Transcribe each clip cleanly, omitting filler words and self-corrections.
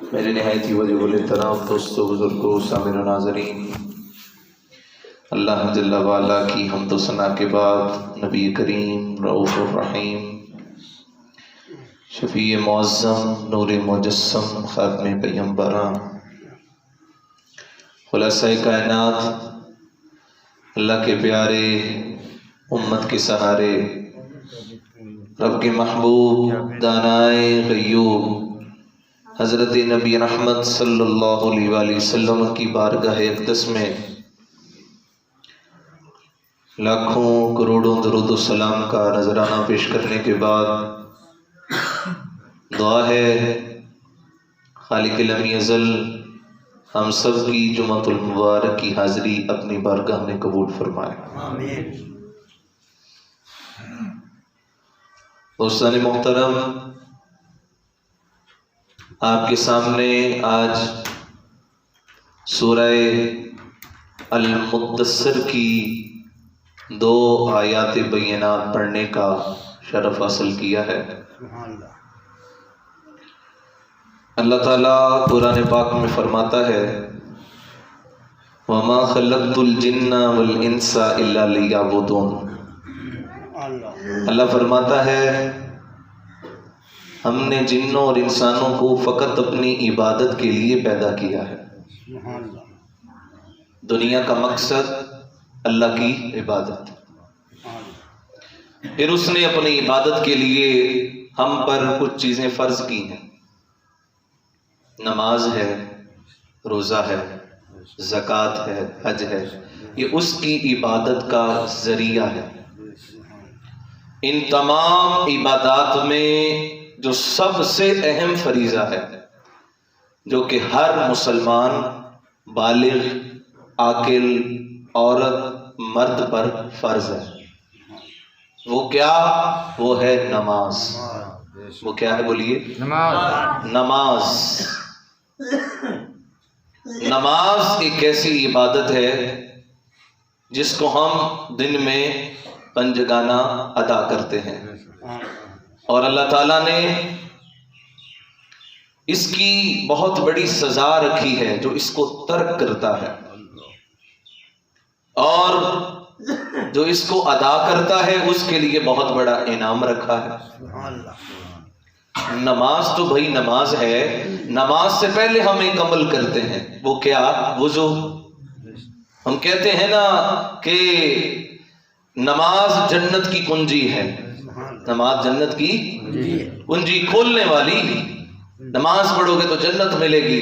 میرے نہایت ہی واجب الاحترام دوستو، بزرگوں، سامعین و ناظرین، اللہ جل وعلا کی حمد و ثنا کے بعد نبی کریم رؤوف الرحیم شفیع معظم نور مجسم خاتم پیغمبراں خلاصہ کائنات اللہ کے پیارے امت کے سہارے رب کے محبوب دانائے غیوب حضرت نبی رحمت صلی اللہ علیہ وآلہ وسلم کی بارگاہ اقدس میں لاکھوں کروڑوں درود و سلام کا نذرانہ پیش کرنے کے بعد دعا ہے خالق لم یزل ہم سب کی جمعۃ المبارک کی حاضری اپنی بارگاہ میں قبول فرمائے۔ آمین۔ دوستان محترم، آپ کے سامنے آج سورہ المدثر کی 2 آیات بینات پڑھنے کا شرف حاصل کیا ہے۔ اللہ تعالیٰ قرآن پاک میں فرماتا ہے وَمَا خَلَقْتُ الْجِنَّ وَالْإِنسَ إِلَّا لِيَعْبُدُونَ۔ اللہ فرماتا ہے ہم نے جنوں اور انسانوں کو فقط اپنی عبادت کے لیے پیدا کیا ہے۔ دنیا کا مقصد اللہ کی عبادت، پھر اس نے اپنی عبادت کے لیے ہم پر کچھ چیزیں فرض کی ہیں۔ نماز ہے، روزہ ہے، زکوٰۃ ہے، حج ہے، یہ اس کی عبادت کا ذریعہ ہے۔ ان تمام عبادات میں جو سب سے اہم فریضہ ہے، جو کہ ہر مسلمان بالغ عاقل عورت مرد پر فرض ہے، وہ کیا؟ وہ ہے نماز۔ وہ کیا ہے؟ بولیے۔ نماز۔ نماز ایک ایسی عبادت ہے جس کو ہم دن میں 5 جگانہ ادا کرتے ہیں، اور اللہ تعالیٰ نے اس کی بہت بڑی سزا رکھی ہے جو اس کو ترک کرتا ہے، اور جو اس کو ادا کرتا ہے اس کے لیے بہت بڑا انعام رکھا ہے۔ نماز تو بھائی نماز ہے، نماز سے پہلے ہم ایک عمل کرتے ہیں، وہ کیا؟ وضو۔ ہم کہتے ہیں نا کہ نماز جنت کی کنجی ہے، نماز جنت کی کنجی کھولنے والی، نماز پڑھو گے تو جنت ملے گی۔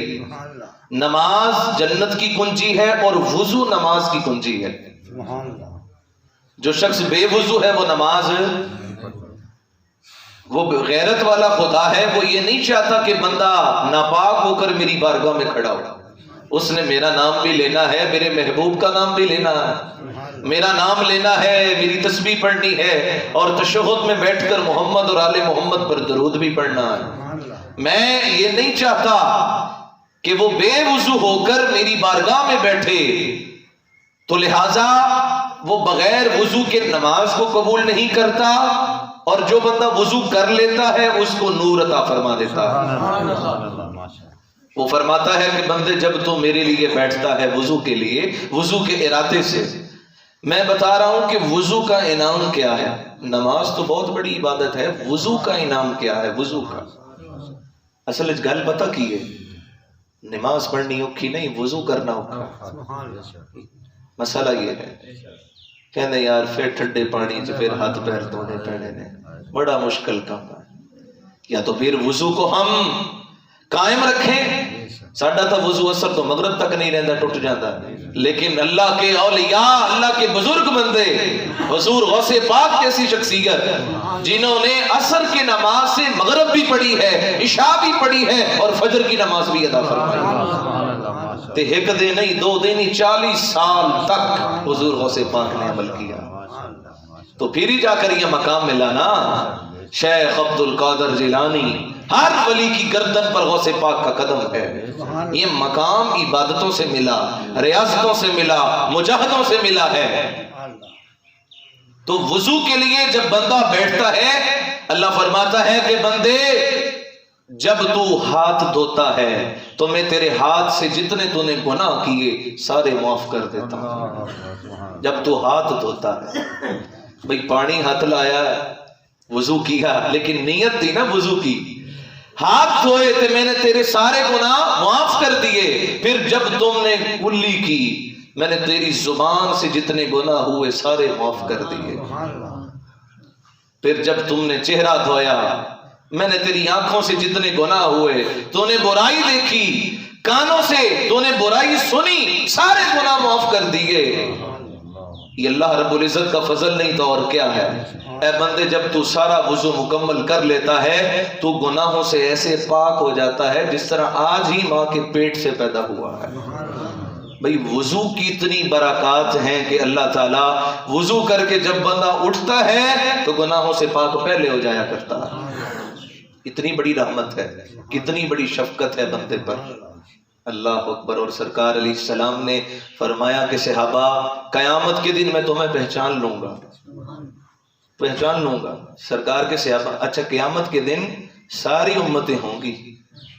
نماز جنت کی کنجی ہے اور وضو نماز کی کنجی ہے۔ جو شخص بے وضو ہے وہ نماز، وہ غیرت والا خدا ہے، وہ یہ نہیں چاہتا کہ بندہ ناپاک ہو کر میری بارگاہ میں کھڑا ہو۔ اس نے میرا نام بھی لینا ہے، میرے محبوب کا نام بھی لینا ہے، میرا نام لینا ہے، میری تسبیح پڑھنی ہے، اور تشہد میں بیٹھ کر محمد اور آل محمد پر درود بھی پڑھنا ہے۔ میں یہ نہیں چاہتا کہ وہ بے وضو ہو کر میری بارگاہ میں بیٹھے، تو لہٰذا وہ بغیر وضو کے نماز کو قبول نہیں کرتا، اور جو بندہ وضو کر لیتا ہے اس کو نور عطا فرما دیتا ہے۔ وہ فرماتا ہے کہ بندے جب تو میرے لیے بیٹھتا ہے وضو کے لیے، وضو کے ارادے سے، میں بتا رہا ہوں کہ وضو کا انعام کیا ہے۔ نماز تو بہت بڑی عبادت ہے، وضو کا انعام کیا ہے؟ وضو کا اصل گل پتہ کی ہے، نماز پڑھنی اوکھی نہیں، وضو کرنا اوکھا۔ مسئلہ یہ ہے، کہنے یار پھر ٹھنڈے پانی سے پھر ہاتھ پیر دھونے پینے نے، بڑا مشکل کام ہے۔ یا تو پھر وضو کو ہم قائم رکھیں، ساڈا تو وضو اثر تو مغرب تک نہیں رہتا، ٹوٹ جاتا، لیکن اللہ کے اولیاء، اللہ کے بزرگ بندے، حضور غوث پاک جیسی شخصیت جنہوں نے عصر کی نماز سے مغرب بھی پڑھی ہے، عشاء بھی پڑھی ہے، اور فجر کی نماز بھی ادا فرمائی، تے ایک دن نہیں 2 دن نہیں 40 سال تک حضور غوث پاک نے عمل کیا، تو پھر ہی جا کر یہ مقام ملا نا۔ شیخ عبد القادر جیلانی، ہر ولی کی گردن پر غوث پاک کا قدم ہے۔ یہ مقام عبادتوں سے ملا، ریاضتوں سے ملا، مجاہدوں سے ملا ہے۔ تو وضو کے لیے جب بندہ بیٹھتا ہے، اللہ فرماتا ہے کہ بندے جب تو ہاتھ دھوتا ہے تو میں تیرے ہاتھ سے جتنے تو نے گناہ کیے سارے معاف کر دیتا ہوں۔ جب تو ہاتھ دھوتا ہے، بھئی پانی ہاتھ لایا، وضو کیا، لیکن نیت تھی نا وضو کی، ہاتھ دھوئے تھے، میں نے تیرے سارے گناہ معاف کر دیے۔ پھر جب تم نے کلی کی، میں نے تیری زبان سے جتنے گناہ ہوئے سارے معاف کر دیے۔ پھر جب تم نے چہرہ دھویا، میں نے تیری آنکھوں سے جتنے گناہ ہوئے، تو نے برائی دیکھی، کانوں سے تو نے برائی سنی، سارے گناہ معاف کر دیے۔ یہ اللہ رب العزت کا فضل نہیں تو اور کیا ہے؟ اے بندے، جب تو سارا وضو مکمل کر لیتا ہے تو گناہوں سے ایسے پاک ہو جاتا ہے جس طرح آج ہی ماں کے پیٹ سے پیدا ہوا ہے۔ بھئی وضو کی اتنی برکات ہیں کہ اللہ تعالیٰ وضو کر کے جب بندہ اٹھتا ہے تو گناہوں سے پاک پہلے ہو جایا کرتا ہے۔ اتنی بڑی رحمت ہے، کتنی بڑی شفقت ہے بندے پر۔ اللہ اکبر۔ اور سرکار علیہ السلام نے فرمایا کہ صحابہ، قیامت کے دن میں تمہیں پہچان لوں گا، پہچان لوں گا۔ سرکار کے صحابہ، اچھا قیامت کے دن ساری امتیں ہوں گی،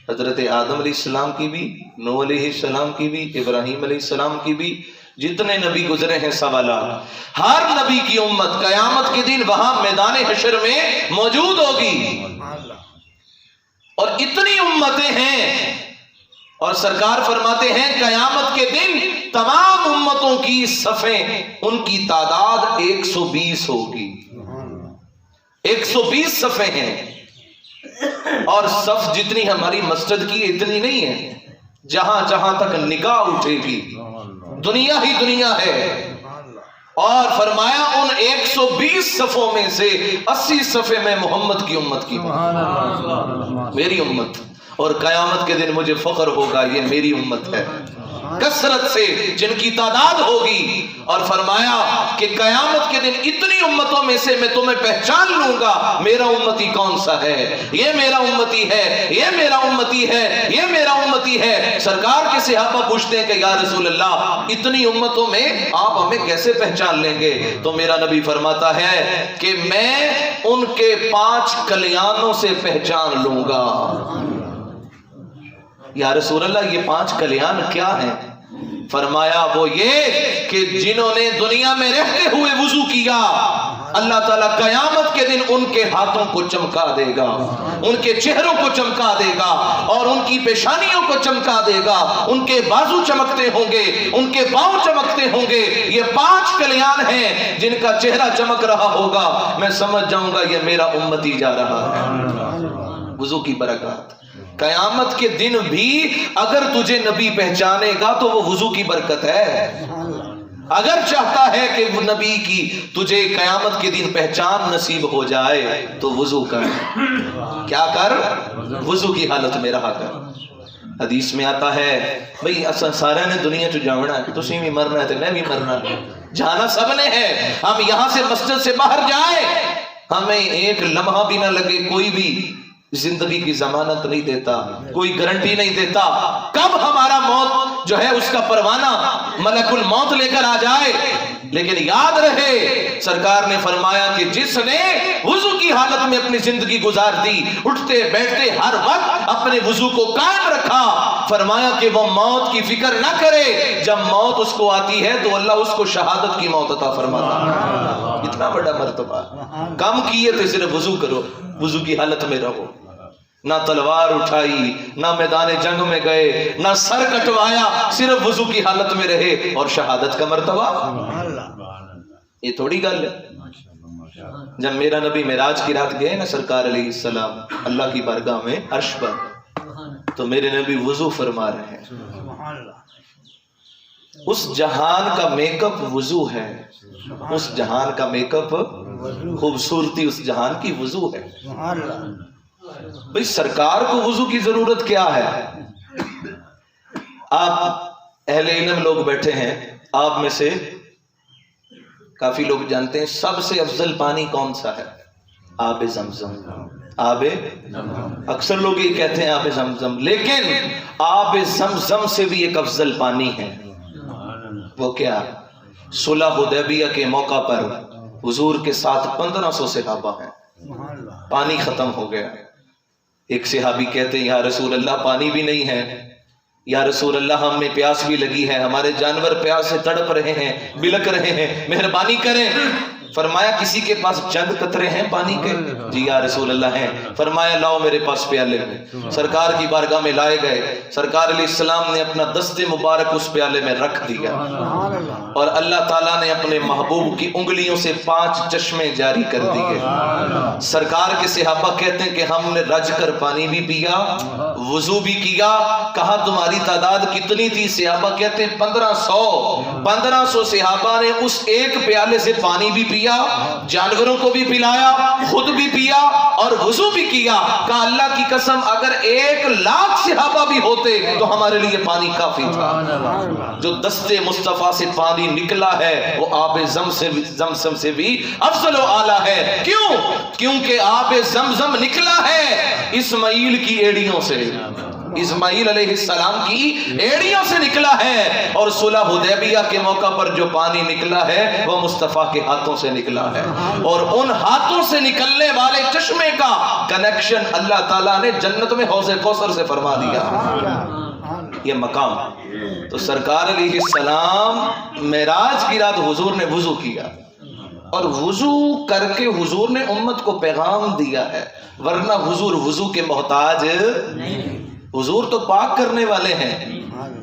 حضرت آدم علیہ السلام کی بھی، نوح علیہ السلام کی بھی، ابراہیم علیہ السلام کی بھی، جتنے نبی گزرے ہیں سوالات، ہر نبی کی امت قیامت کے دن وہاں میدان حشر میں موجود ہوگی، اور اتنی امتیں ہیں، اور سرکار فرماتے ہیں قیامت کے دن تمام امتوں کی صفیں، ان کی تعداد 120 ہوگی، 120 صفیں ہیں، اور صف جتنی ہماری مسجد کی اتنی نہیں ہے، جہاں جہاں تک نگاہ اٹھے گی دنیا ہی دنیا ہے۔ اور فرمایا ان 120 صفوں میں سے 80 صفے میں محمد کی امت کی، میری امت، اور قیامت کے دن مجھے فخر ہوگا یہ میری امت ہے، کثرت سے جن کی تعداد ہوگی۔ اور فرمایا کہ قیامت کے دن اتنی امتوں میں سے میں تمہیں پہچان لوں گا میرا امتی کون سا ہے، یہ میرا امتی ہے، یہ میرا امتی ہے، یہ میرا امتی ہے۔ سرکار کے صحابہ پوچھتے ہیں کہ یا رسول اللہ، اتنی امتوں میں آپ ہمیں کیسے پہچان لیں گے؟ تو میرا نبی فرماتا ہے کہ میں ان کے 5 کلیانوں سے پہچان لوں گا۔ یا رسول اللہ، یہ 5 کلیان کیا ہیں؟ فرمایا وہ یہ کہ جنہوں نے دنیا میں رہتے ہوئے وضو کیا، اللہ تعالیٰ قیامت کے دن ان کے ہاتھوں کو چمکا دے گا، ان کے چہروں کو چمکا دے گا، اور ان کی پیشانیوں کو چمکا دے گا، ان کے بازو چمکتے ہوں گے، ان کے پاؤں چمکتے ہوں گے۔ یہ 5 کلیان ہیں جن کا چہرہ چمک رہا ہوگا، میں سمجھ جاؤں گا یہ میرا امتی جا رہا ہے۔ وضو کی برکات قیامت کے دن بھی اگر تجھے نبی پہچانے گا تو وہ وضو کی برکت ہے۔ اگر چاہتا ہے کہ وہ نبی کی تجھے قیامت کے دن پہچان نصیب ہو جائے تو وضو کر، کیا کر؟ وضو کی حالت میں رہا کر۔ حدیث میں آتا ہے بھئی اصلا سارے نے دنیا چ جانا ہے، تسی بھی مرنا ہے تو میں بھی مرنا ہے، جانا سب نے ہے۔ ہم یہاں سے مسجد سے باہر جائیں، ہمیں ایک لمحہ بھی نہ لگے، کوئی بھی زندگی کی ضمانت نہیں دیتا، کوئی گارنٹی نہیں دیتا کب ہمارا موت جو ہے اس کا پروانہ ملک الموت لے کر آ جائے۔ لیکن یاد رہے سرکار نے فرمایا کہ جس نے وضو کی حالت میں اپنی زندگی گزار دی، اٹھتے بیٹھتے ہر وقت اپنے وضو کو قائم رکھا، فرمایا کہ وہ موت کی فکر نہ کرے، جب موت اس کو آتی ہے تو اللہ اس کو شہادت کی موت عطا فرماتا ہے۔ اتنا بڑا مرتبہ، کم کیے تو صرف وضو کرو، وضو کی حالت میں رہو، نہ تلوار اٹھائی، نہ میدان جنگ میں گئے، نہ سر کٹوایا، صرف وضو کی حالت میں رہے، اور شہادت کا مرتبہ یہ تھوڑی گل ہے۔ جب میرا نبی معراج کی رات گئے نا سرکار علیہ السلام اللہ کی بارگاہ میں عرش پر، تو میرے نبی وضو فرما رہے ہیں۔ اس جہان کا میک اپ وضو ہے، اس جہان کا میک اپ خوبصورتی اس جہان کی وضو ہے۔ بھئی سرکار کو وضو کی ضرورت کیا ہے؟ آپ اہل علم لوگ بیٹھے ہیں، آپ میں سے کافی لوگ جانتے ہیں سب سے افضل پانی کون سا ہے؟ آب زمزم۔ آب اکثر لوگ یہ کہتے ہیں آب زمزم، لیکن آب زمزم سے بھی ایک افضل پانی ہے، وہ کیا؟ صلح حدیبیہ کے موقع پر حضور کے ساتھ 1500 صحابہ ہیں، پانی ختم ہو گیا، ایک صحابی کہتے ہیں یا رسول اللہ پانی بھی نہیں ہے، یا رسول اللہ ہمیں پیاس بھی لگی ہے، ہمارے جانور پیاس سے تڑپ رہے ہیں، بلک رہے ہیں، مہربانی کریں۔ فرمایا کسی کے پاس چند قطرے ہیں پانی کے؟ جی یا رسول اللہ ہیں۔ فرمایا لاؤ میرے پاس پیالے میں۔ سرکار کی بارگاہ میں لائے گئے، سرکار علیہ السلام نے اپنا دست مبارک اس پیالے میں رکھ دیا، اور اللہ تعالیٰ نے اپنے محبوب کی انگلیوں سے 5 چشمے جاری کر دیے۔ سرکار کے صحابہ کہتے ہیں کہ ہم نے رج کر پانی بھی پیا، وضو بھی کیا۔ کہا تمہاری تعداد کتنی تھی؟ صحابہ کہتے ہیں 1500 صحابہ نے اس ایک پیالے سے پانی بھی پیا، جانوروں کو بھی پلایا، خود بھی پیا اور وضو بھی کیا۔ کہا اللہ کی قسم اگر 1,00,000 صحابہ بھی ہوتے تو ہمارے لیے پانی کافی تھا۔ جو دست مصطفیٰ سے پانی نکلا ہے وہ آب زمزم سے بھی افضل و اعلیٰ ہے۔ کیوں؟ کیونکہ آب زمزم نکلا ہے اسماعیل کی ایڑیوں سے، اسماعیل علیہ السلام کی ایڑیوں سے نکلا ہے، اور صلح حدیبیہ کے موقع پر جو پانی نکلا ہے وہ مصطفیٰ کے ہاتھوں سے نکلا ہے، اور ان ہاتھوں سے نکلنے والے چشمے کا کنیکشن اللہ تعالیٰ نے جنت میں حوض کوثر سے فرما دیا۔ یہ مقام تو سرکار علیہ السلام معراج کی رات حضور نے وضو کیا، اور وضو کر کے حضور نے امت کو پیغام دیا ہے، ورنہ حضور وضو کے محتاج نہیں، حضور تو پاک کرنے والے ہیں۔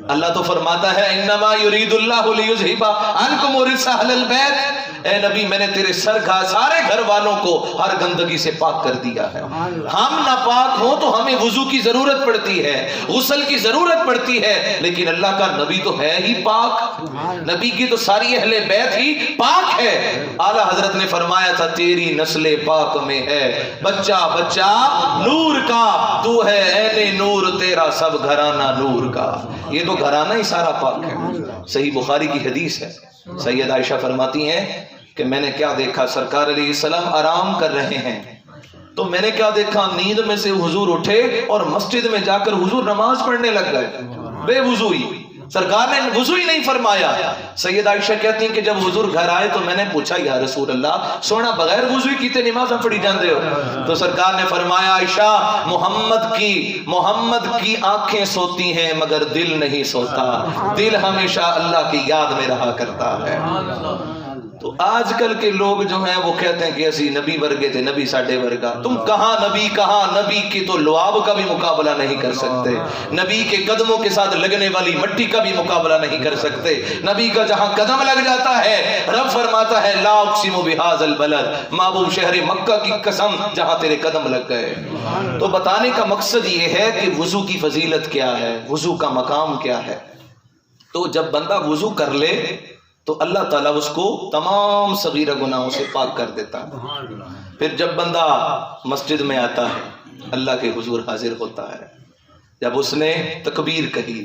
اللہ تو فرماتا ہے انما یرید اللہ لیذھب عنکم الرجس اہل البیت، اے نبی میں نے تیرے سارے گھر والوں کو ہر گندگی سے پاک کر دیا ہے۔ ہم ناپاک ہوں تو ہمیں وضو کی ضرورت پڑتی ہے، غسل کی ضرورت پڑتی ہے، لیکن اللہ کا نبی تو ہے ہی پاک، نبی کی تو ساری اہل بیت ہی پاک ہے۔ اعلیٰ حضرت نے فرمایا تھا تیری نسل پاک میں ہے بچہ بچہ نور کا، تو ہے عین نور تیرا سب گھرانہ نور کا۔ یہ تو گھرانہ ہی سارا پاک ہے۔ صحیح بخاری کی حدیث ہے، سید عائشہ فرماتی ہیں کہ میں نے کیا دیکھا، سرکار علیہ السلام آرام کر رہے ہیں تو میں نے کیا دیکھا، نیند میں سے حضور اٹھے اور مسجد میں جا کر حضور نماز پڑھنے لگ گئے، بے وضوئی، سرکار نے وضو ہی نہیں فرمایا۔ سید عائشہ کہتی ہیں کہ جب حضور گھر آئے تو میں نے پوچھا یا رسول اللہ سونا بغیر وضو کیتے نماز پڑھی جاندے ہو؟ تو سرکار نے فرمایا عائشہ محمد کی آنکھیں سوتی ہیں مگر دل نہیں سوتا، دل ہمیشہ اللہ کی یاد میں رہا کرتا ہے۔ تو آج کل کے لوگ جو ہیں وہ کہتے ہیں کہ اسی نبی ورگے تھے، نبی ساڈے ورگا۔ تم کہاں نبی کی تو لعاب کا بھی مقابلہ نہیں کر سکتے، نبی کے قدموں کے ساتھ لگنے والی مٹی کا بھی مقابلہ نہیں کر سکتے۔ نبی کا جہاں قدم لگ جاتا ہے رب فرماتا ہے لا اقسم بہذا البلد، محبوب شہر مکہ کی قسم جہاں تیرے قدم لگ گئے۔ تو بتانے کا مقصد یہ ہے کہ وضو کی فضیلت کیا ہے، وضو کا مقام کیا ہے۔ تو جب بندہ وضو کر لے تو اللہ تعالیٰ اس کو تمام صغیرہ گناہوں سے پاک کر دیتا ہے۔ پھر جب بندہ مسجد میں آتا ہے اللہ کے حضور حاضر ہوتا ہے، جب اس نے تکبیر کہی،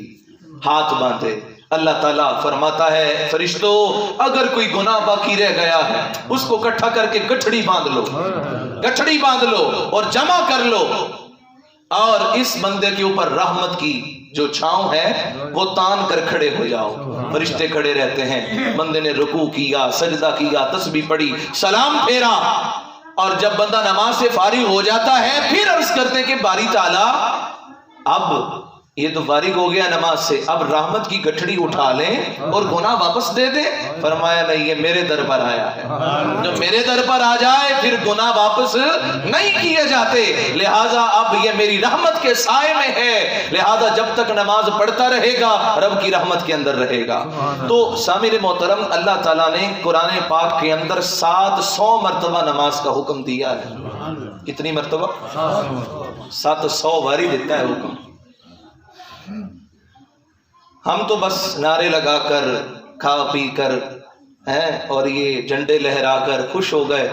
ہاتھ باندھے، اللہ تعالیٰ فرماتا ہے فرشتوں اگر کوئی گناہ باقی رہ گیا ہے اس کو اکٹھا کر کے گٹھڑی باندھ لو اور جمع کر لو، اور اس بندے کے اوپر رحمت کی جو چھاؤں ہے وہ تان کر کھڑے ہو جاؤ۔ فرشتے کھڑے رہتے ہیں، بندے نے رکوع کیا، سجدہ کیا، تسبیح پڑھی، سلام پھیرا، اور جب بندہ نماز سے فارغ ہو جاتا ہے پھر عرض کرتے ہیں کہ باری تعالیٰ اب یہ تو فارغ ہو گیا نماز سے، اب رحمت کی گٹھڑی اٹھا لیں اور گناہ واپس دے دیں۔ فرمایا نہیں، یہ میرے در پر آیا ہے، جو میرے در پر آ جائے پھر گناہ واپس نہیں کیے جاتے، لہٰذا اب یہ میری رحمت کے سائے میں ہے، لہٰذا جب تک نماز پڑھتا رہے گا رب کی رحمت کے اندر رہے گا۔ تو سامعین محترم اللہ تعالیٰ نے قرآن پاک کے اندر 700 مرتبہ نماز کا حکم دیا ہے۔ کتنی مرتبہ؟ 700 باری دیتا ہے حکم۔ ہم تو بس نعرے لگا کر کھا پی کر اور یہ جھنڈے لہرا کر خوش ہو گئے،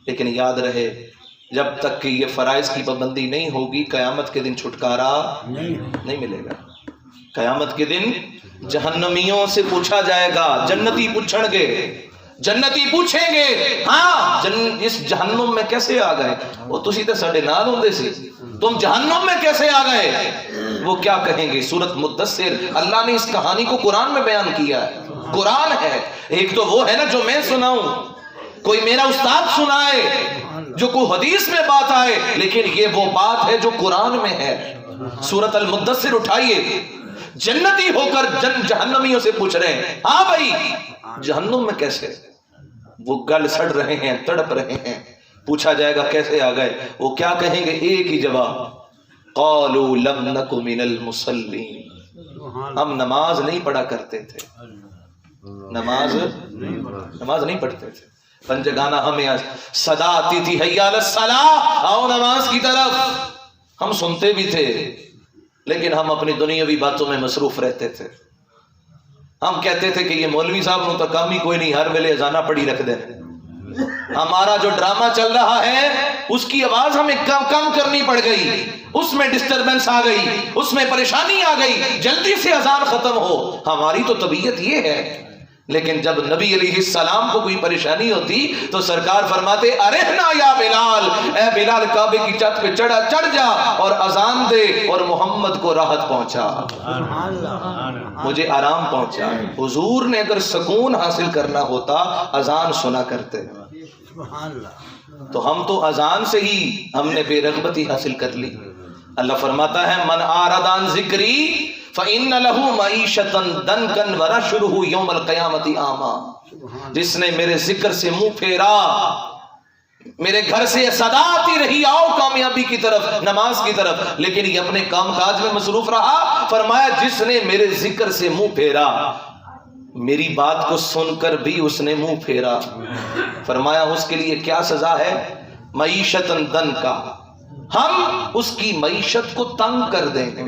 لیکن یاد رہے جب تک کہ یہ فرائض کی پابندی نہیں ہوگی قیامت کے دن چھٹکارا نہیں ملے گا۔ قیامت کے دن جہنمیوں سے پوچھا جائے گا، جنتی پوچھیں گے ہاں اس جہنم میں کیسے آ گئے؟ وہ تسی تے ساڈے نال ہوندے سی، تم جہنم میں کیسے آ گئے؟ وہ کیا کہیں گے؟ سورۃ مدثر اللہ نے اس کہانی کو قرآن میں بیان کیا ہے، قرآن ہے۔ ایک تو وہ ہے نا جو میں سناؤں، کوئی میرا استاد سنائے جو کوئی حدیث میں بات آئے، لیکن یہ وہ بات ہے جو قرآن میں ہے۔ سورۃ المدثر اٹھائیے، جنتی ہو کر جہنمیوں سے پوچھ رہے ہیں، ہاں بھائی جہنم میں کیسے؟ وہ گل سڑ رہے ہیں، تڑپ رہے ہیں، پوچھا جائے گا کیسے آ گئے؟ وہ کیا کہیں گے؟ ایک ہی جواب، قالوا لم نک من المصلین، ہم نماز نہیں پڑھا کرتے تھے، نماز نہیں پڑھتے تھے۔ پنجگانہ ہمیں صدا آتی تھی، حی علی الصلاۃ، آؤ نماز کی طرف، ہم سنتے بھی تھے لیکن ہم اپنی دنیاوی باتوں میں مصروف رہتے تھے۔ ہم کہتے تھے کہ یہ مولوی صاحب نو تو کام ہی کوئی نہیں، ہر ویلے اذانہ پڑھی رکھ دیں، ہمارا جو ڈرامہ چل رہا ہے اس کی آواز ہمیں کم کرنی پڑ گئی، اس میں ڈسٹربنس آ گئی، اس میں پریشانی آ گئی، جلدی سے اذان ختم ہو۔ ہماری تو طبیعت یہ ہے، لیکن جب نبی علیہ السلام کو کوئی پریشانی ہوتی تو سرکار فرماتے، ارحنا یا بلال، اے بلال کعبے کی چھت پہ چڑھ جا اور اذان دے اور محمد کو راحت پہنچا، مجھے آرام پہنچا۔ حضور نے اگر سکون حاصل کرنا ہوتا اذان سنا کرتے، تو ہم تو اذان سے ہی ہم نے بے رغبتی حاصل کر لی۔ اللہ فرماتا ہے، من اعرض عن ذکری فإن له معیشۃ ضنکا ونحشرہ یوم القیامۃ اعمی، جس نے میرے ذکر سے منہ پھیرا، میرے گھر سے صدا آتی رہی آؤ کامیابی کی طرف، نماز کی طرف، لیکن یہ اپنے کام کاج میں مصروف رہا، فرمایا جس نے میرے ذکر سے منہ پھیرا، میری بات کو سن کر بھی اس نے منہ پھیرا، فرمایا اس کے لیے کیا سزا ہے؟ معیشۃ ضنکا، ہم اس کی معیشت کو تنگ کر دیں گے،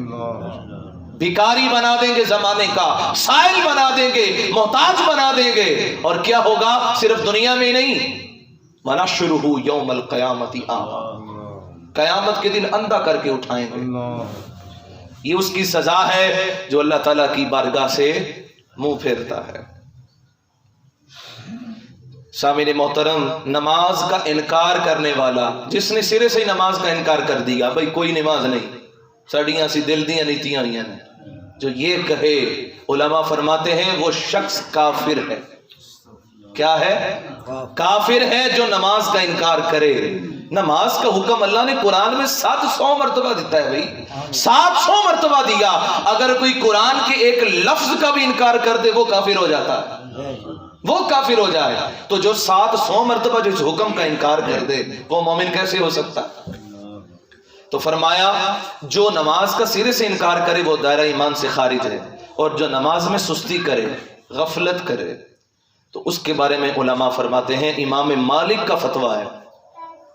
بھکاری بنا دیں گے، زمانے کا سائل بنا دیں گے، محتاج بنا دیں گے، اور کیا ہوگا؟ صرف دنیا میں نہیں، وَنَحْشُرُهُ يَوْمَ الْقِيَامَةِ أَعْمَىٰ، قیامت کے دن اندھا کر کے اٹھائیں گے۔ یہ اس کی سزا ہے جو اللہ تعالیٰ کی بارگاہ سے منہ پھیرتا ہے۔ سامعین محترم، نماز کا انکار کرنے والا، جس نے سرے سے نماز کا انکار کر دیا، بھئی کوئی نماز نہیں، سڑیاں سی دل دیاں نیتیاں ہوئی ہیں، جو یہ کہے، علماء فرماتے ہیں وہ شخص کافر ہے۔ کیا ہے؟ کافر ہے جو نماز کا انکار کرے۔ نماز کا حکم اللہ نے قرآن میں 700 مرتبہ دیتا ہے بھائی، 700 مرتبہ دیا۔ اگر کوئی قرآن کے ایک لفظ کا بھی انکار کر دے وہ کافر ہو جاتا ہے، وہ کافر ہو جائے۔ تو جو 700 مرتبہ جس حکم کا انکار کر دے وہ مومن کیسے ہو سکتا؟ تو فرمایا جو نماز کا سرے سے انکار کرے وہ دائرہ ایمان سے خارج ہے، اور جو نماز میں سستی کرے، غفلت کرے، تو اس کے بارے میں علماء فرماتے ہیں، امام مالک کا فتویٰ ہے،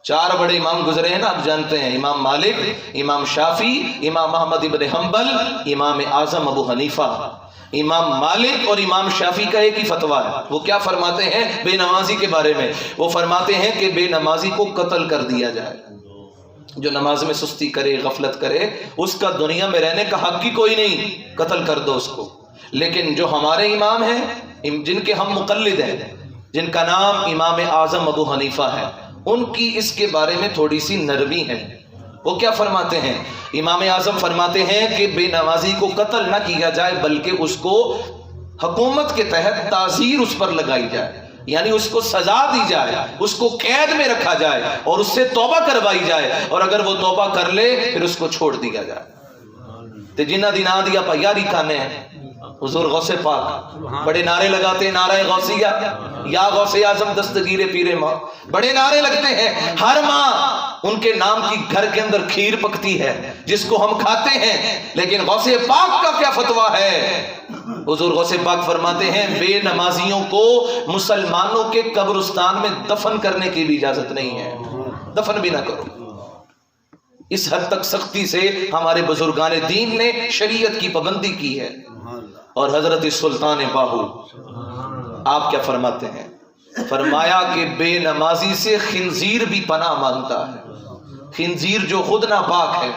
4 بڑے امام گزرے ہیں نا، آپ جانتے ہیں، امام مالک، امام شافعی، امام احمد ابن حنبل، امام اعظم ابو حنیفہ۔ امام مالک اور امام شافعی کا ایک ہی فتویٰ ہے۔ وہ کیا فرماتے ہیں بے نمازی کے بارے میں؟ وہ فرماتے ہیں کہ بے نمازی کو قتل کر دیا جائے، جو نماز میں سستی کرے، غفلت کرے، اس کا دنیا میں رہنے کا حق ہی کوئی نہیں، قتل کر دو اس کو۔ لیکن جو ہمارے امام ہیں، جن کے ہم مقلد ہیں، جن کا نام امام اعظم ابو حنیفہ ہے، ان کی اس کے بارے میں تھوڑی سی نرمی ہے۔ وہ کیا فرماتے ہیں؟ امام اعظم فرماتے ہیں کہ بے نمازی کو قتل نہ کیا جائے، بلکہ اس کو حکومت کے تحت تعزیر اس پر لگائی جائے، یعنی اس کو سزا دی جائے، اس کو قید میں رکھا جائے اور اس سے توبہ کروائی جائے، اور اگر وہ توبہ کر لے پھر اس کو چھوڑ دیا جائے۔ تے جنہ دی نا دیا پیاری کھانے ہیں، حضور غوث پاک بڑے نعرے لگاتے ہیں، نعرہ غوثیہ، یا غوث اعظم دستگیر پیر ماں، بڑے نعرے لگتے ہیں۔ ہر ماں ان کے نام کی گھر کے اندر کھیر پکتی ہے جس کو ہم کھاتے ہیں، لیکن غوث پاک کا کیا فتویٰ ہے؟ حضور غوث پاک فرماتے ہیں بے نمازیوں کو مسلمانوں کے قبرستان میں دفن کرنے کی بھی اجازت نہیں ہے، دفن بھی نہ کرو۔ اس حد تک سختی سے ہمارے بزرگان دین نے شریعت کی پابندی کی ہے۔ اور حضرت سلطان باہو آپ کیا فرماتے ہیں؟ فرمایا کہ بے نمازی سے خنزیر بھی پناہ مانگتا ہے۔ خنزیر جو خود ناپاک ہے،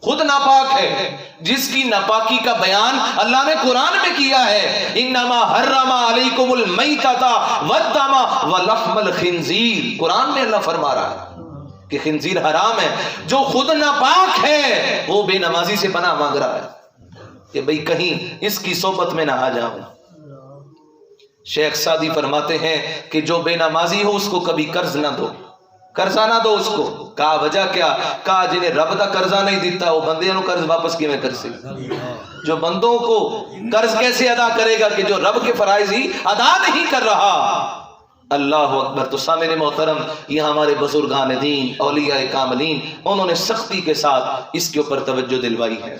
خود ناپاک ہے، جس کی ناپاکی کا بیان اللہ نے قرآن میں کیا ہے، انما حرم علیکم المیتۃ والدم ولحم الخنزیر، قرآن میں اللہ فرما رہا ہے کہ خنزیر حرام ہے۔ جو خود ناپاک ہے وہ بے نمازی سے پناہ مانگ رہا ہے کہ بھئی کہیں اس کی صحبت میں نہ آ جاؤں۔ شیخ سعدی فرماتے ہیں کہ جو بے نمازی ہو اس کو کبھی قرض نہ دو، قرضہ نہ دو اس کو. کہا وجہ کیا؟ کہا جنہیں رب دا قرضہ نہیں دیتا وہ بندے نو قرض واپس کیویں کر سی؟ جو بندوں کو قرض کیسے ادا کرے گا کہ جو رب کے فرائض ہی ادا نہیں کر رہا. اللہ اکبر. تو سامعین محترم، یہ ہمارے بزرگان دین اولیاء کاملین انہوں نے سختی کے ساتھ اس کے اوپر توجہ دلوائی ہے.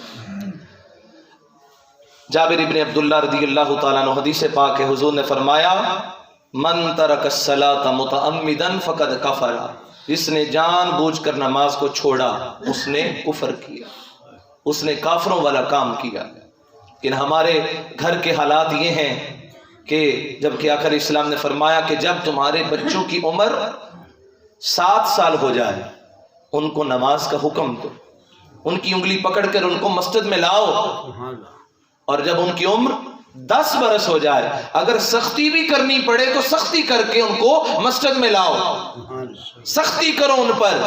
جابر ابن عبداللہ رضی اللہ تعالیٰ عنہ حدیث پاک ہے، حضور نے فرمایا من ترک الصلاۃ متعمدا فقد کفر، جس نے جان بوجھ کر نماز کو چھوڑا اس نے کفر کیا، اس نے کافروں والا کام کیا. لیکن ہمارے گھر کے حالات یہ ہیں کہ جب کہ آخر اسلام نے فرمایا کہ جب تمہارے بچوں کی عمر 7 سال ہو جائے ان کو نماز کا حکم دو، ان کی انگلی پکڑ کر ان کو مسجد میں لاؤ، اور جب ان کی عمر 10 برس ہو جائے اگر سختی بھی کرنی پڑے تو سختی کر کے ان کو مسجد میں لاؤ، سختی کرو ان پر.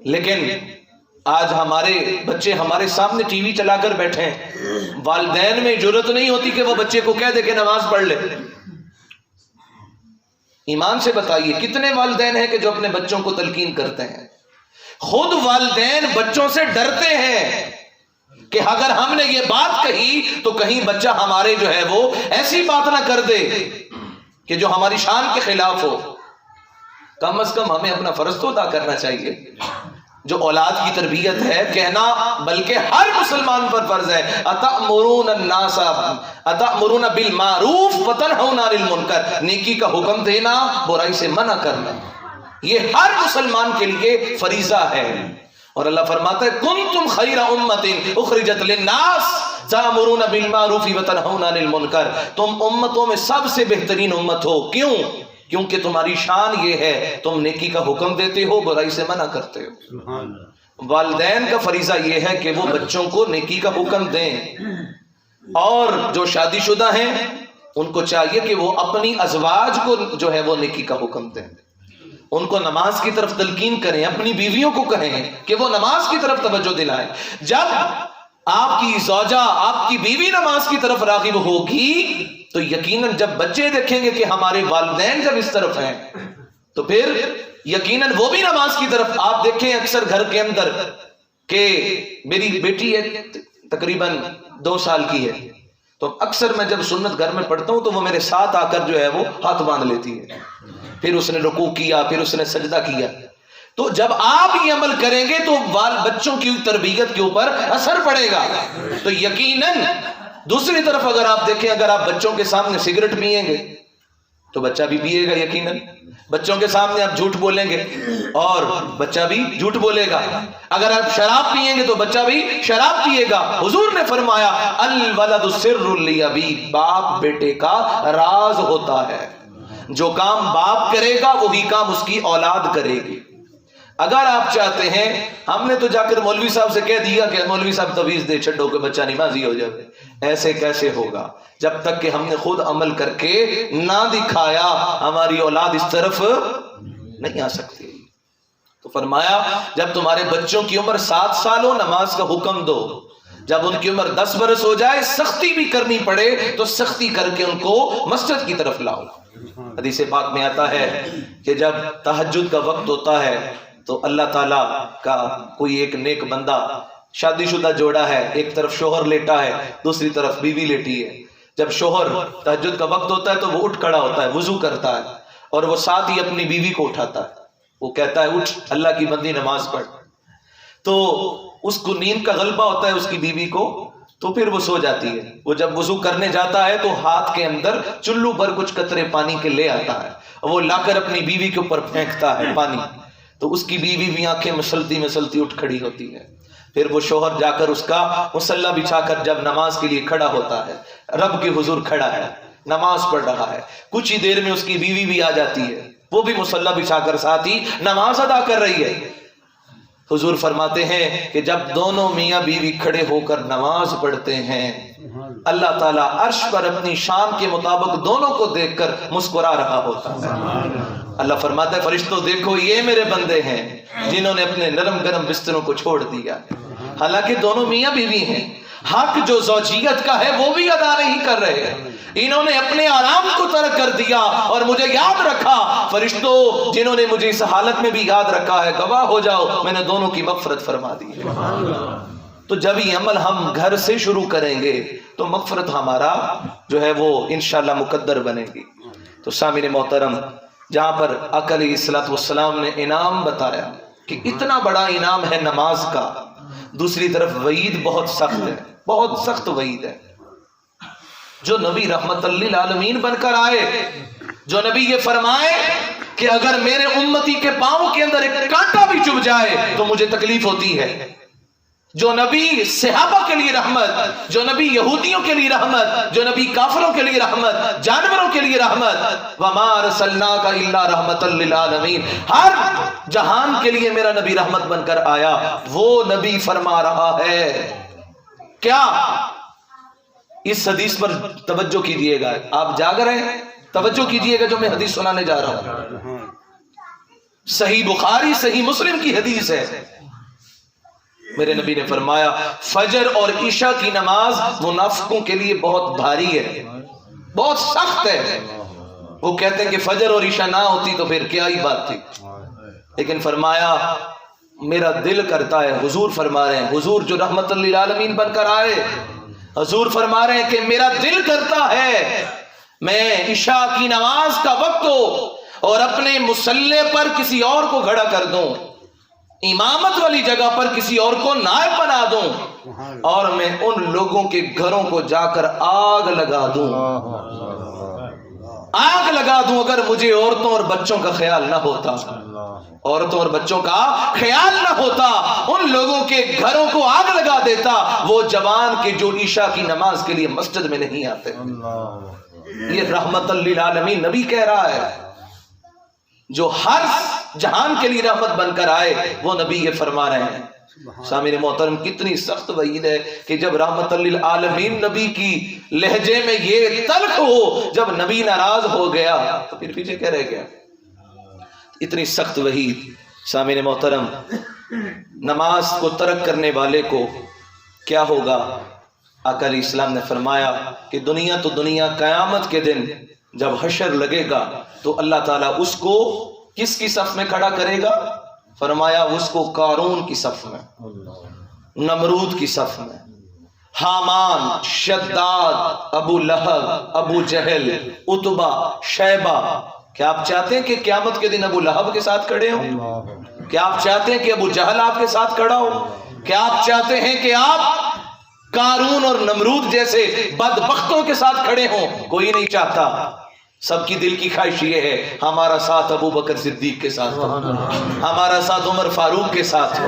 لیکن آج ہمارے بچے ہمارے سامنے ٹی وی چلا کر بیٹھے ہیں، والدین میں جرت نہیں ہوتی کہ وہ بچے کو کہہ دے کہ نماز پڑھ لے. ایمان سے بتائیے کتنے والدین ہیں کہ جو اپنے بچوں کو تلقین کرتے ہیں؟ خود والدین بچوں سے ڈرتے ہیں کہ اگر ہم نے یہ بات کہی تو کہیں بچہ ہمارے جو ہے وہ ایسی بات نہ کر دے کہ جو ہماری شان کے خلاف ہو. کم از کم ہمیں اپنا فرض تو ادا کرنا چاہیے. جو اولاد کی تربیت ہے کہنا بلکہ ہر مسلمان پر فرض ہے اتأمرون الناس اتأمرون بالمعروف وتنہون عن المنکر، نیکی کا حکم دینا برائی سے منع کرنا، یہ ہر مسلمان کے لیے فریضہ ہے. اور اللہ فرماتا ہے کنتم خیر امت اخرجت للناس تأمرون بالمعروف وتنہون عن المنکر، تم امتوں میں سب سے بہترین امت ہو. کیوں؟ کیونکہ تمہاری شان یہ ہے تم نیکی کا حکم دیتے ہو برائی سے منع کرتے ہو. والدین کا فریضہ یہ ہے کہ وہ بچوں کو نیکی کا حکم دیں، اور جو شادی شدہ ہیں ان کو چاہیے کہ وہ اپنی ازواج کو جو ہے وہ نیکی کا حکم دیں، ان کو نماز کی طرف تلقین کریں، اپنی بیویوں کو کہیں کہ وہ نماز کی طرف توجہ دلائیں. جب آپ کی زوجہ آپ کی بیوی نماز کی طرف راغب ہوگی تو یقیناً جب بچے دیکھیں گے کہ ہمارے والدین جب اس طرف ہیں تو پھر یقیناً وہ بھی نماز کی طرف. آپ دیکھیں اکثر گھر کے اندر کہ میری بیٹی ہے تقریباً 2 سال کی ہے، تو اکثر میں جب سنت گھر میں پڑھتا ہوں تو وہ میرے ساتھ آ کر جو ہے وہ ہاتھ باندھ لیتی ہے، پھر اس نے رکوع کیا، پھر اس نے سجدہ کیا. تو جب آپ یہ عمل کریں گے تو بچوں کی تربیت کے اوپر اثر پڑے گا. تو یقیناً دوسری طرف اگر آپ دیکھیں اگر آپ بچوں کے سامنے سگریٹ پیئیں گے تو بچہ بھی پیے گا، یقیناً بچوں کے سامنے آپ جھوٹ بولیں گے اور بچہ بھی جھوٹ بولے گا. اگر آپ شراب پیئیں گے تو بچہ بھی شراب پیے گا. حضور نے فرمایا الولد سر لابی، باپ بیٹے کا راز ہوتا ہے، جو کام باپ کرے گا وہی کام اس کی اولاد کرے گی. اگر آپ چاہتے ہیں ہم نے تو جا کر مولوی صاحب سے کہہ دیا کہ مولوی صاحب تویز دے چھڈو کہ بچہ نمازی ہو جائے، ایسے کیسے ہوگا؟ جب تک کہ ہم نے خود عمل کر کے نہ دکھایا ہماری اولاد اس طرف نہیں آ سکتی. تو فرمایا جب تمہارے بچوں کی عمر 7 سال ہو نماز کا حکم دو، جب ان کی عمر 10 برس ہو جائے سختی بھی کرنی پڑے تو سختی کر کے ان کو مسجد کی طرف لاؤ. حدیث پاک میں آتا ہے کہ جب تہجد کا وقت ہوتا ہے تو اللہ تعالیٰ کا کوئی ایک نیک بندہ، شادی شدہ جوڑا ہے، ایک طرف شوہر لیٹا ہے دوسری طرف بیوی لیٹی ہے. جب شوہر تہجد کا وقت ہوتا ہے تو وہ اٹھ کھڑا ہوتا ہے، وضو کرتا ہے، اور وہ ساتھ ہی اپنی بیوی کو اٹھاتا ہے، وہ کہتا ہے اٹھ اللہ کی بندی نماز پڑھ. تو اس کو نیند کا غلبہ ہوتا ہے اس کی بیوی کو، تو پھر وہ سو جاتی ہے. وہ جب وضو کرنے جاتا ہے تو ہاتھ کے اندر چلو پر کچھ قطرے پانی کے لے آتا ہے، وہ لا کر اپنی بیوی کے اوپر پھینکتا ہے پانی. تو اس کی بیوی بھی آنکھیں مسلتی مسلتی اٹھ کھڑی ہوتی ہے. پھر وہ شوہر جا کر اس کا مصلی بچھا کر جب نماز کے لیے کھڑا ہوتا ہے، رب کے حضور کھڑا ہے، نماز پڑھ رہا ہے، کچھ ہی دیر میں اس کی بیوی بھی آ جاتی ہے، وہ بھی مصلی بچھا کر ساتھ ہی نماز ادا کر رہی ہے. حضور فرماتے ہیں کہ جب دونوں میاں بیوی کھڑے ہو کر نماز پڑھتے ہیں اللہ تعالیٰ عرش پر اپنی شان کے مطابق دونوں کو دیکھ کر مسکرا رہا ہوتا ہے. اللہ فرماتا ہے فرشتوں دیکھو یہ میرے بندے ہیں جنہوں نے اپنے نرم گرم بستروں کو چھوڑ دیا. حالانکہ دونوں میاں بیوی ہیں، حق جو زوجیت کا ہے وہ بھی ادا نہیں کر رہے. انہوں نے اپنے آرام کو ترک کر دیا اور مجھے یاد رکھا. فرشتوں جنہوں نے مجھے اس حالت میں بھی یاد رکھا ہے گواہ ہو جاؤ میں نے دونوں کی مغفرت فرما دی ہے. تو جب یہ عمل ہم گھر سے شروع کریں گے تو مغفرت ہمارا جو ہے وہ انشاءاللہ مقدر بنے گی. تو سامعین محترم جہاں پر آقا علیہ الصلوۃ والسلام نے انعام بتایا کہ اتنا بڑا انعام ہے نماز کا، دوسری طرف وعید بہت سخت ہے، بہت سخت وعید ہے. جو نبی رحمت للعالمین بن کر آئے، جو نبی یہ فرمائے کہ اگر میرے امتی کے پاؤں کے اندر ایک کانٹا بھی چبھ جائے تو مجھے تکلیف ہوتی ہے، جو نبی صحابہ کے لیے رحمت، جو نبی یہودیوں کے لیے رحمت، جو نبی کافروں کے لیے رحمت، جانوروں کے لیے رحمت، وما ارسلناک الا رحمتا للعالمین، ہر جہان کے لیے میرا نبی رحمت بن کر آیا. وہ نبی فرما رہا ہے کیا؟ اس حدیث پر توجہ کیجئے گا، آپ جاگ رہے ہیں توجہ کیجئے گا جو میں حدیث سنانے جا رہا ہوں. صحیح بخاری صحیح مسلم کی حدیث ہے. میرے نبی نے فرمایا فجر اور عشاء کی نماز منافقوں کے لیے بہت بھاری ہے، بہت سخت ہے. وہ کہتے ہیں کہ فجر اور عشاء نہ ہوتی تو پھر کیا ہی بات تھی. لیکن فرمایا میرا دل کرتا ہے، حضور فرما رہے ہیں، حضور جو رحمت للعالمین بن کر آئے، حضور فرما رہے ہیں کہ میرا دل کرتا ہے میں عشاء کی نماز کا وقت ہو اور اپنے مصلی پر کسی اور کو کھڑا کر دوں، امامت والی جگہ پر کسی اور کو نائب بنا دوں اور میں ان لوگوں کے گھروں کو جا کر آگ لگا دوں، آگ لگا دوں. اگر مجھے عورتوں اور بچوں کا خیال نہ ہوتا، عورتوں اور بچوں کا خیال نہ ہوتا، ان لوگوں کے گھروں کو آگ لگا دیتا، وہ جوان کے جو عشاء کی نماز کے لیے مسجد میں نہیں آتے. یہ رحمت للعالمین نبی کہہ رہا ہے، جو ہر جہان کے لیے رحمت بن کر آئے وہ نبی یہ فرما رہے ہیں. سامعین محترم کتنی سخت وعید ہے کہ جب رحمت للعالمین نبی کی لہجے میں یہ تلخ ہو، جب نبی ناراض ہو گیا تو پھر پیچھے کیا رہ گیا. اتنی سخت وعید. سامعین محترم نماز کو ترک کرنے والے کو کیا ہوگا؟ آقا علیہ السلام نے فرمایا کہ دنیا تو دنیا، قیامت کے دن جب حشر لگے گا تو اللہ تعالیٰ اس کو کس کی صف میں کھڑا کرے گا؟ فرمایا اس کو قارون کی صف میں، نمرود کی صف میں، حامان، شداد، ابو لہب، ابو جہل، عتبہ، شیبہ. کیا آپ چاہتے ہیں کہ قیامت کے دن ابو لہب کے ساتھ کھڑے ہوں؟ کیا آپ چاہتے ہیں کہ ابو جہل آپ کے ساتھ کھڑا ہو؟ کیا آپ چاہتے ہیں کہ آپ قارون اور نمرود جیسے بدبختوں کے ساتھ کھڑے ہوں؟ کوئی نہیں چاہتا. سب کی دل کی خواہش یہ ہے ہمارا ساتھ ابو بکر صدیق کے ساتھ ہو، ہمارا ساتھ عمر فاروق کے ساتھ ہو،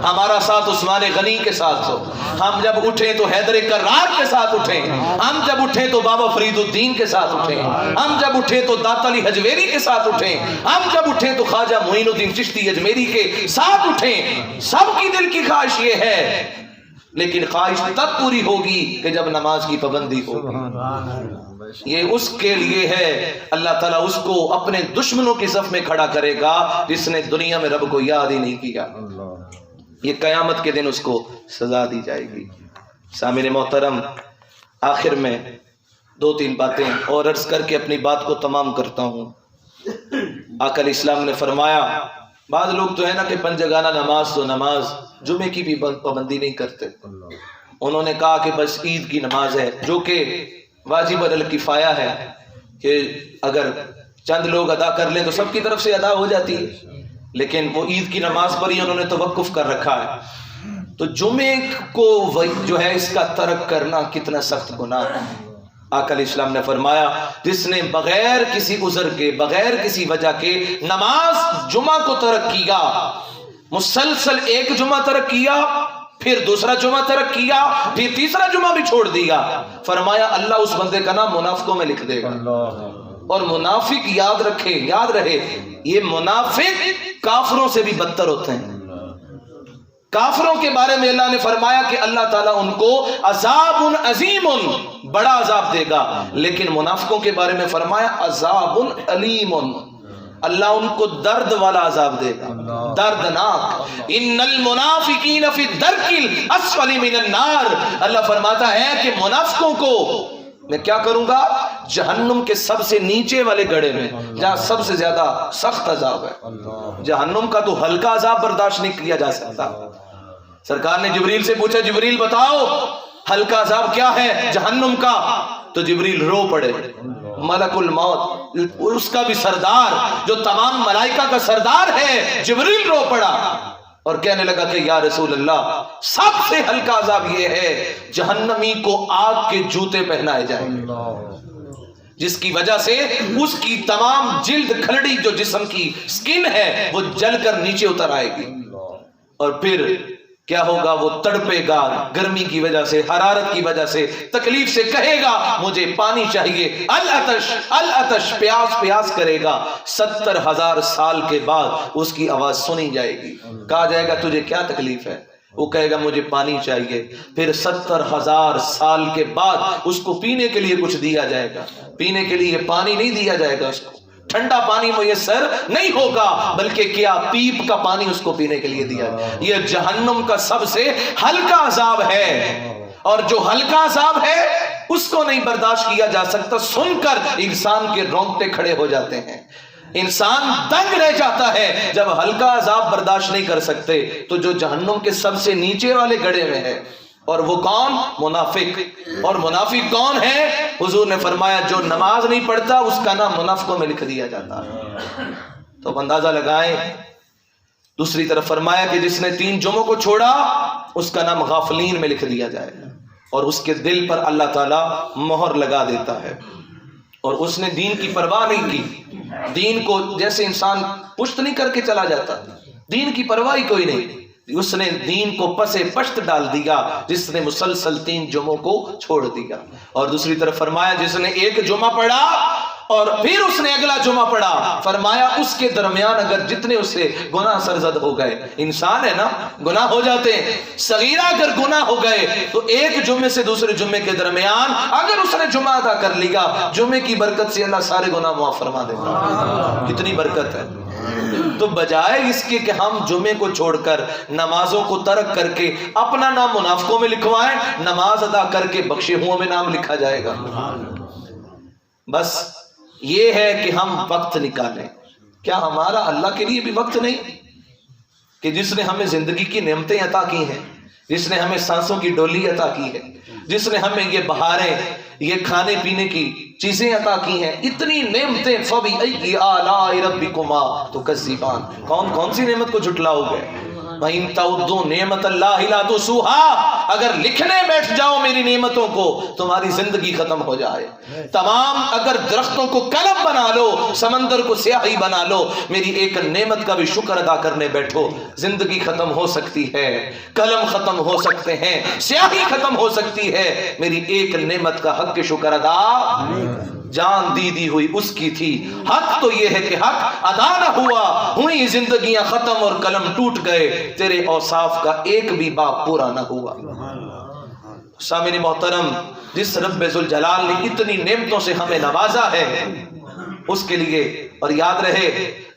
ہمارا ساتھ عثمان غنی کے ساتھ ہو. ہم جب اٹھیں تو حیدر کرار کے ساتھ اٹھیں، ہم جب اٹھیں تو بابا فرید الدین کے ساتھ اٹھیں، ہم جب اٹھیں تو داتا علی حجویری کے ساتھ اٹھیں، ہم جب اٹھیں تو خواجہ معین الدین چشتی اجمیری کے ساتھ اٹھیں. سب کی دل کی خواہش یہ ہے، لیکن خواہش تب پوری ہوگی کہ جب نماز کی پابندی ہوگی. یہ اس کے لیے ہے اللہ تعالیٰ اس کو اپنے دشمنوں کی صف میں کھڑا کرے گا جس نے دنیا میں رب کو یاد ہی نہیں کیا. یہ قیامت کے دن اس کو سزا دی جائے گی. سامعین محترم آخر میں دو تین باتیں اور عرض کر کے اپنی بات کو تمام کرتا ہوں. آقا علیہ السلام نے فرمایا، بعض لوگ تو ہے نا کہ پنجگانہ نماز تو نماز، جمعے کی بھی پابندی نہیں کرتے. انہوں نے کہا کہ بس عید کی نماز ہے، جو کہ واجب الکفایہ ہے کہ اگر چند لوگ ادا کر لیں تو سب کی طرف سے ادا ہو جاتی ہے، لیکن وہ عید کی نماز پر ہی انہوں نے توقف کر رکھا ہے. تو جمعے کو جو ہے اس کا ترک کرنا کتنا سخت گناہ ہے. آقا علیہ السلام نے فرمایا جس نے بغیر کسی عذر کے، بغیر کسی وجہ کے نماز جمعہ کو ترک کیا، مسلسل ایک جمعہ ترک کیا، پھر دوسرا جمعہ ترک کیا، پھر تیسرا جمعہ بھی چھوڑ دیا، فرمایا اللہ اس بندے کا نام منافقوں میں لکھ دے گا. اور منافق یاد رکھے، یاد رہے، یہ منافق کافروں سے بھی بدتر ہوتے ہیں. کافروں کے بارے میں اللہ نے فرمایا کہ اللہ تعالیٰ ان کو عذاب عظیم، بڑا عذاب دے گا، لیکن منافقوں کے بارے میں فرمایا عذاب علیم، اللہ ان کو درد والا عذاب دے گا، دردناک. ان المنافقین فی الدرک الاسفل من النار. اللہ فرماتا ہے کہ منافقوں کو میں کیا کروں گا؟ جہنم کے سب سے نیچے والے گڑھے میں، جہاں سب سے زیادہ سخت عذاب ہے. جہنم کا تو ہلکا عذاب برداشت نہیں کیا جا سکتا. سرکار نے جبریل سے پوچھا، جبریل بتاؤ ہلکا عذاب کیا ہے جہنم کا؟ تو جبریل رو پڑے. ملک الموت، اس کا بھی سردار جو تمام ملائکہ کا سردار ہے، جبریل رو پڑا اور کہنے لگا کہ یا رسول اللہ، سب سے ہلکا عذاب یہ ہے جہنمی کو آگ کے جوتے پہنائے جائیں گے، جس کی وجہ سے اس کی تمام جلد کھلڑی جو جسم کی سکن ہے وہ جل کر نیچے اتر آئے گی، اور پھر کیا ہوگا؟ وہ تڑپے گا گرمی کی وجہ سے، حرارت کی وجہ سے، تکلیف سے، کہے گا مجھے پانی چاہیے، العطش العطش، پیاس پیاس کرے گا. 70,000 سال کے بعد اس کی آواز سنی جائے گی. کہا جائے گا تجھے کیا تکلیف ہے؟ وہ کہے گا مجھے پانی چاہیے. پھر 70,000 سال کے بعد اس کو پینے کے لیے کچھ دیا جائے گا. پینے کے لیے پانی نہیں دیا جائے گا، اس کو ٹھنڈا پانی میسر نہیں ہوگا، بلکہ کیا پیپ کا پانی اس کو پینے کے لیے دیا. یہ جہنم کا سب سے ہلکا عذاب ہے، اور جو ہلکا عذاب ہے اس کو نہیں برداشت کیا جا سکتا. سن کر انسان کے رونگٹے کھڑے ہو جاتے ہیں، انسان دنگ رہ جاتا ہے. جب ہلکا عذاب برداشت نہیں کر سکتے تو جو جہنم کے سب سے نیچے والے گڑھے میں ہے، اور وہ کون؟ منافق. اور منافق کون ہے؟ حضور نے فرمایا جو نماز نہیں پڑھتا اس کا نام منافقوں میں لکھ دیا جاتا ہے. تو اندازہ لگائیں. دوسری طرف فرمایا کہ جس نے 3 جمعوں کو چھوڑا اس کا نام غافلین میں لکھ دیا جائے گا، اور اس کے دل پر اللہ تعالی مہر لگا دیتا ہے. اور اس نے دین کی پرواہ نہیں کی. دین کو جیسے انسان پشت نہیں کر کے چلا جاتا، دین کی پرواہ کوئی نہیں. اس نے دین کو پسے پشت ڈال دیا جس نے مسلسل 3 جمعوں کو چھوڑ دیا. اور دوسری طرف فرمایا جس نے 1 جمعہ پڑھا اور پھر اس نے اگلا جمعہ پڑھا، فرمایا اس کے درمیان اگر جتنے اس سے گناہ سرزد ہو گئے، انسان ہے نا، گناہ ہو جاتے ہیں، صغیرہ اگر گناہ ہو گئے تو 1 جمعے سے دوسرے جمعے کے درمیان اگر اس نے جمعہ ادا کر لیا، جمعے کی برکت سے اللہ سارے گناہ معاف فرما دیتا. کتنی برکت ہے. تو بجائے اس کے کہ ہم جمعے کو چھوڑ کر نمازوں کو ترک کر کے اپنا نام منافقوں میں لکھوائیں، نماز ادا کر کے بخشے ہوں میں نام لکھا جائے گا. بس یہ ہے کہ ہم وقت نکالیں. کیا ہمارا اللہ کے لیے بھی وقت نہیں کہ جس نے ہمیں زندگی کی نعمتیں عطا کی ہیں، جس نے ہمیں سانسوں کی ڈولی عطا کی ہے، جس نے ہمیں یہ بہاریں، یہ کھانے پینے کی چیزیں عطا کی ہیں، اتنی نعمتیں. فَبِأَيِّ آلَاءِ رَبِّكُمَا تُكَذِّبَانِ، کون کون سی نعمت کو جھٹلاؤ گے؟ وَإِن تَعُدُّوا نِعْمَتَ اللَّهِ لَا تُحْصُوهَا، اگر لکھنے بیٹھ جاؤ میری نعمتوں کو تمہاری زندگی ختم ہو جائے. تمام اگر درختوں کو قلم بنا لو، سمندر کو سیاہی بنا لو، میری ایک نعمت کا بھی شکر ادا کرنے بیٹھو، زندگی ختم ہو سکتی ہے، قلم ختم ہو سکتے ہیں، سیاہی ختم ہو سکتی ہے، میری ایک نعمت کا حق کے شکر ادا. جان دی ہوئی اس کی تھی، حق تو یہ ہے کہ حق ادا نہ ہوا، ہوئی زندگیاں ختم اور قلم ٹوٹ گئے، تیرے اوصاف کا ایک بھی باب پورا نہ ہوا. سامعین محترم، جس رب ذوالجلال نے اتنی نعمتوں سے ہمیں نوازا ہے اس کے لیے، اور یاد رہے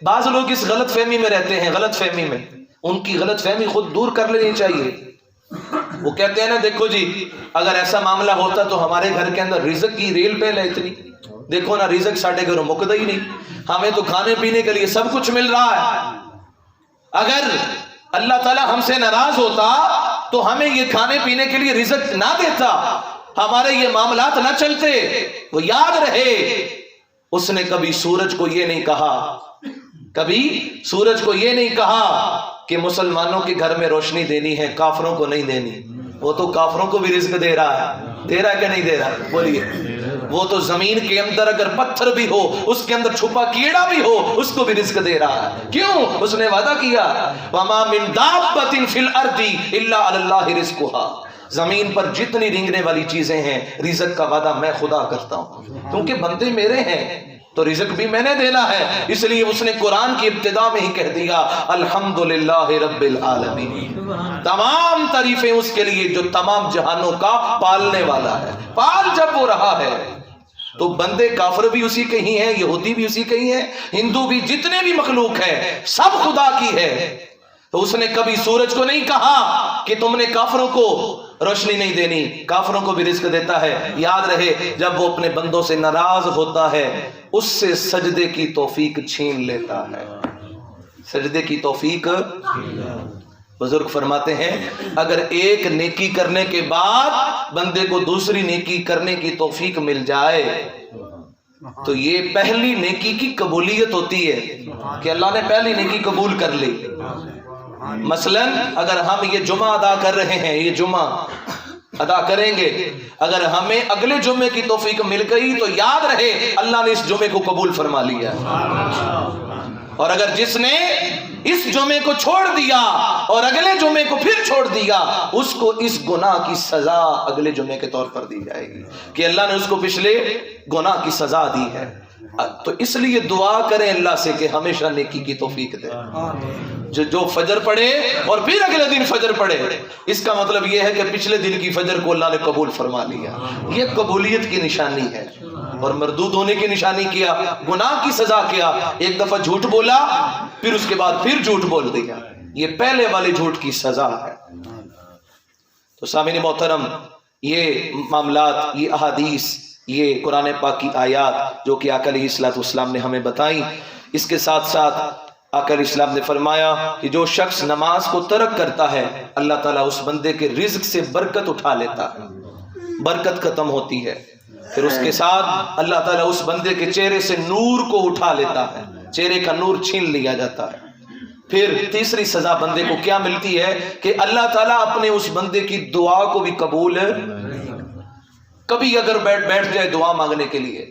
بعض لوگ اس غلط فہمی میں رہتے ہیں، غلط فہمی میں، ان کی غلط فہمی خود دور کر لینی چاہیے. وہ کہتے ہیں نا دیکھو جی اگر ایسا معاملہ ہوتا تو ہمارے گھر کے اندر رزق کی ریل پہ اتنی، دیکھو نا رزق ساڑھے گھروں مکدا ہی نہیں، ہمیں تو کھانے پینے کے لیے سب کچھ مل رہا ہے. اگر اللہ تعالی ہم سے ناراض ہوتا تو ہمیں یہ کھانے پینے کے لیے رزق نہ دیتا، ہمارے یہ معاملات نہ چلتے. وہ یاد رہے اس نے کبھی سورج کو یہ نہیں کہا، کبھی سورج کو یہ نہیں کہا کہ مسلمانوں کے گھر میں روشنی دینی ہے، کافروں کو نہیں دینی. وہ تو کافروں کو بھی رزق دے رہا ہے، دے رہا ہے کہ نہیں دے رہا؟ بولیے. وہ تو زمین کے اندر اگر پتھر بھی ہو، اس کے اندر چھپا کیڑا بھی ہو، اس کو بھی رزق دے رہا ہے. کیوں؟ اس نے وعدہ کیا وَمَا مِن دَابَّةٍ فِي الْأَرْضِ إِلَّا عَلَى اللَّهِ رِزْقُهَا، زمین پر جتنی رینگنے والی چیزیں ہیں رزق کا وعدہ میں خدا کرتا ہوں، کیونکہ بندے میرے ہیں تو رزق بھی میں نے دینا ہے. اس لیے اس نے قرآن کی ابتدا میں ہی کہہ دیا الحمدللہ رب العالمین، تمام تعریفیں اس کے لیے جو تمام جہانوں کا پالنے والا ہے. پال جب وہ رہا ہے تو بندے کافر بھی اسی کے ہی ہیں، یہودی بھی اسی کے ہی ہیں، ہندو بھی، جتنے بھی مخلوق ہیں سب خدا کی ہے۔ تو اس نے کبھی سورج کو نہیں کہا کہ تم نے کافروں کو روشنی نہیں دینی، کافروں کو بھی رزق دیتا ہے۔ یاد رہے جب وہ اپنے بندوں سے ناراض ہوتا ہے اس سے سجدے کی توفیق چھین لیتا ہے، سجدے کی توفیق۔ بزرگ فرماتے ہیں اگر ایک نیکی کرنے کے بعد بندے کو دوسری نیکی کرنے کی توفیق مل جائے تو یہ پہلی نیکی کی قبولیت ہوتی ہے کہ اللہ نے پہلی نیکی قبول کر لی۔ مثلا اگر ہم یہ جمعہ ادا کر رہے ہیں، یہ جمعہ ادا کریں گے، اگر ہمیں اگلے جمعے کی توفیق مل گئی تو یاد رہے اللہ نے اس جمعے کو قبول فرما لیا۔ اور اگر جس نے اس جمعے کو چھوڑ دیا اور اگلے جمعے کو پھر چھوڑ دیا، اس کو اس گناہ کی سزا اگلے جمعے کے طور پر دی جائے گی کہ اللہ نے اس کو پچھلے گناہ کی سزا دی ہے۔ تو اس لیے دعا کریں اللہ سے کہ ہمیشہ نیکی کی توفیق دے۔ جو فجر پڑھے اور پھر اگلے دن فجر پڑھے، اس کا مطلب یہ ہے کہ پچھلے دن کی فجر کو اللہ نے قبول فرما لیا۔ یہ قبولیت کی نشانی ہے۔ اور مردود ہونے کی نشانی کیا، گناہ کی سزا کیا، ایک دفعہ جھوٹ بولا پھر اس کے بعد پھر جھوٹ بول دیا، یہ پہلے والے جھوٹ کی سزا ہے۔ تو سامعین محترم، یہ معاملات، یہ احادیث، یہ قرآن پاک کی آیات جو کہ آقا علیہ السلام نے ہمیں بتائیں، اس کے ساتھ ساتھ آقا علیہ السلام نے فرمایا کہ جو شخص نماز کو ترک کرتا ہے اللہ تعالیٰ اس بندے کے رزق سے برکت اٹھا لیتا ہے، برکت ختم ہوتی ہے۔ پھر اس کے ساتھ اللہ تعالیٰ اس بندے کے چہرے سے نور کو اٹھا لیتا ہے، چہرے کا نور چھین لیا جاتا ہے۔ پھر تیسری سزا بندے کو کیا ملتی ہے کہ اللہ تعالیٰ اپنے اس بندے کی دعا کو بھی قبول، کبھی اگر بیٹھ جائے دعا مانگنے کے لیے،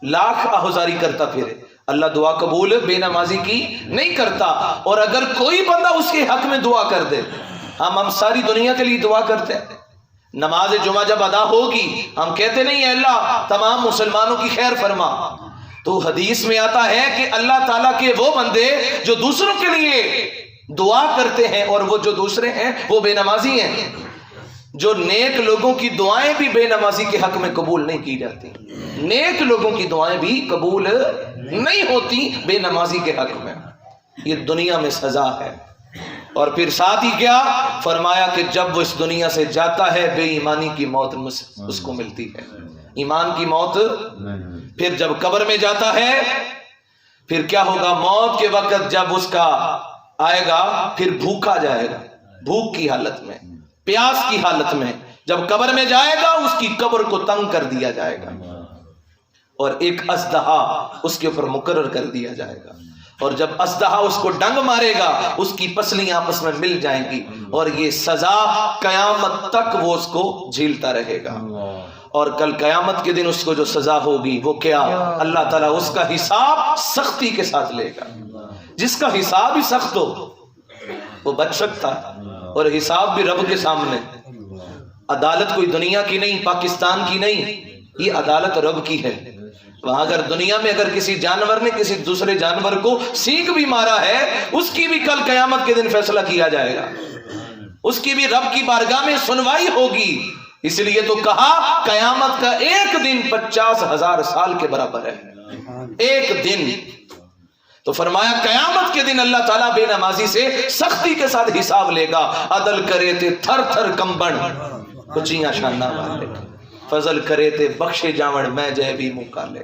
لاکھ آہوزاری کرتا پھرے، اللہ دعا قبول بے نمازی کی نہیں کرتا۔ اور اگر کوئی بندہ اس کے حق میں دعا کر دے، ہم ساری دنیا کے لیے دعا کرتے ہیں، نماز جمعہ جب ادا ہوگی ہم کہتے نہیں ہیں اللہ تمام مسلمانوں کی خیر فرما، تو حدیث میں آتا ہے کہ اللہ تعالیٰ کے وہ بندے جو دوسروں کے لیے دعا کرتے ہیں اور وہ جو دوسرے ہیں وہ بے نمازی ہیں، جو نیک لوگوں کی دعائیں بھی بے نمازی کے حق میں قبول نہیں کی جاتی، نیک لوگوں کی دعائیں بھی قبول نہیں ہوتی بے نمازی کے حق میں، یہ دنیا میں سزا ہے۔ اور پھر ساتھ ہی کیا فرمایا کہ جب وہ اس دنیا سے جاتا ہے بے ایمانی کی موت اس کو ملتی ہے، ایمان کی موت۔ پھر جب قبر میں جاتا ہے پھر کیا ہوگا، موت کے وقت جب اس کا آئے گا پھر بھوکا جائے گا، بھوک کی حالت میں، پیاس کی حالت میں جب قبر میں جائے گا اس کی قبر کو تنگ کر دیا جائے گا اور ایک اژدہا اس کے اوپر مقرر کر دیا جائے گا، اور جب اژدہا اس کو ڈنگ مارے گا اس کی پسلیاں آپس میں مل جائیں گی، اور یہ سزا قیامت تک وہ اس کو جھیلتا رہے گا۔ اور کل قیامت کے دن اس کو جو سزا ہوگی وہ کیا، اللہ تعالیٰ اس کا حساب سختی کے ساتھ لے گا۔ جس کا حساب ہی سخت ہو وہ بچ سکتا ہے، اور حساب بھی رب کے سامنے۔ عدالت کوئی دنیا کی نہیں، پاکستان کی نہیں، یہ عدالت رب کی ہے۔ وہاں اگر دنیا میں اگر کسی جانور نے کسی دوسرے جانور کو سینگ بھی مارا ہے اس کی بھی کل قیامت کے دن فیصلہ کیا جائے گا، اس کی بھی رب کی بارگاہ میں سنوائی ہوگی۔ اس لیے تو کہا قیامت کا ایک دن 50,000 سال کے برابر ہے، ایک دن۔ تو فرمایا قیامت کے دن اللہ تعالیٰ بے نمازی سے سختی کے ساتھ حساب لے گا۔ عدل کرے تے تھر تھر کمبن کچیاں شانہ والے، فضل کرے تے بخشے جاون میں جے بھی موقع لے۔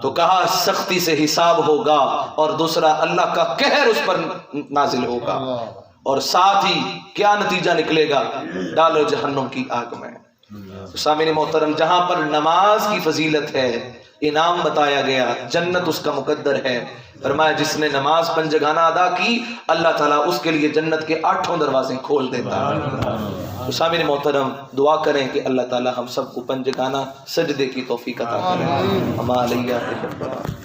تو کہا سختی سے حساب ہوگا، اور دوسرا اللہ کا قہر اس پر نازل ہوگا، اور ساتھ ہی کیا نتیجہ نکلے گا، ڈالو جہنم کی آگ میں۔ سامعین محترم، جہاں پر نماز کی فضیلت ہے، انعام بتایا گیا، جنت اس کا مقدر ہے۔ فرمایا جس نے نماز پنجگانہ ادا کی اللہ تعالیٰ اس کے لیے جنت کے 8 دروازے کھول دیتا ہے۔ تو سامعین محترم، دعا کریں کہ اللہ تعالیٰ ہم سب کو پنجگانہ سجدے کی توفیق عطا کریں۔ اما علیہ السلام۔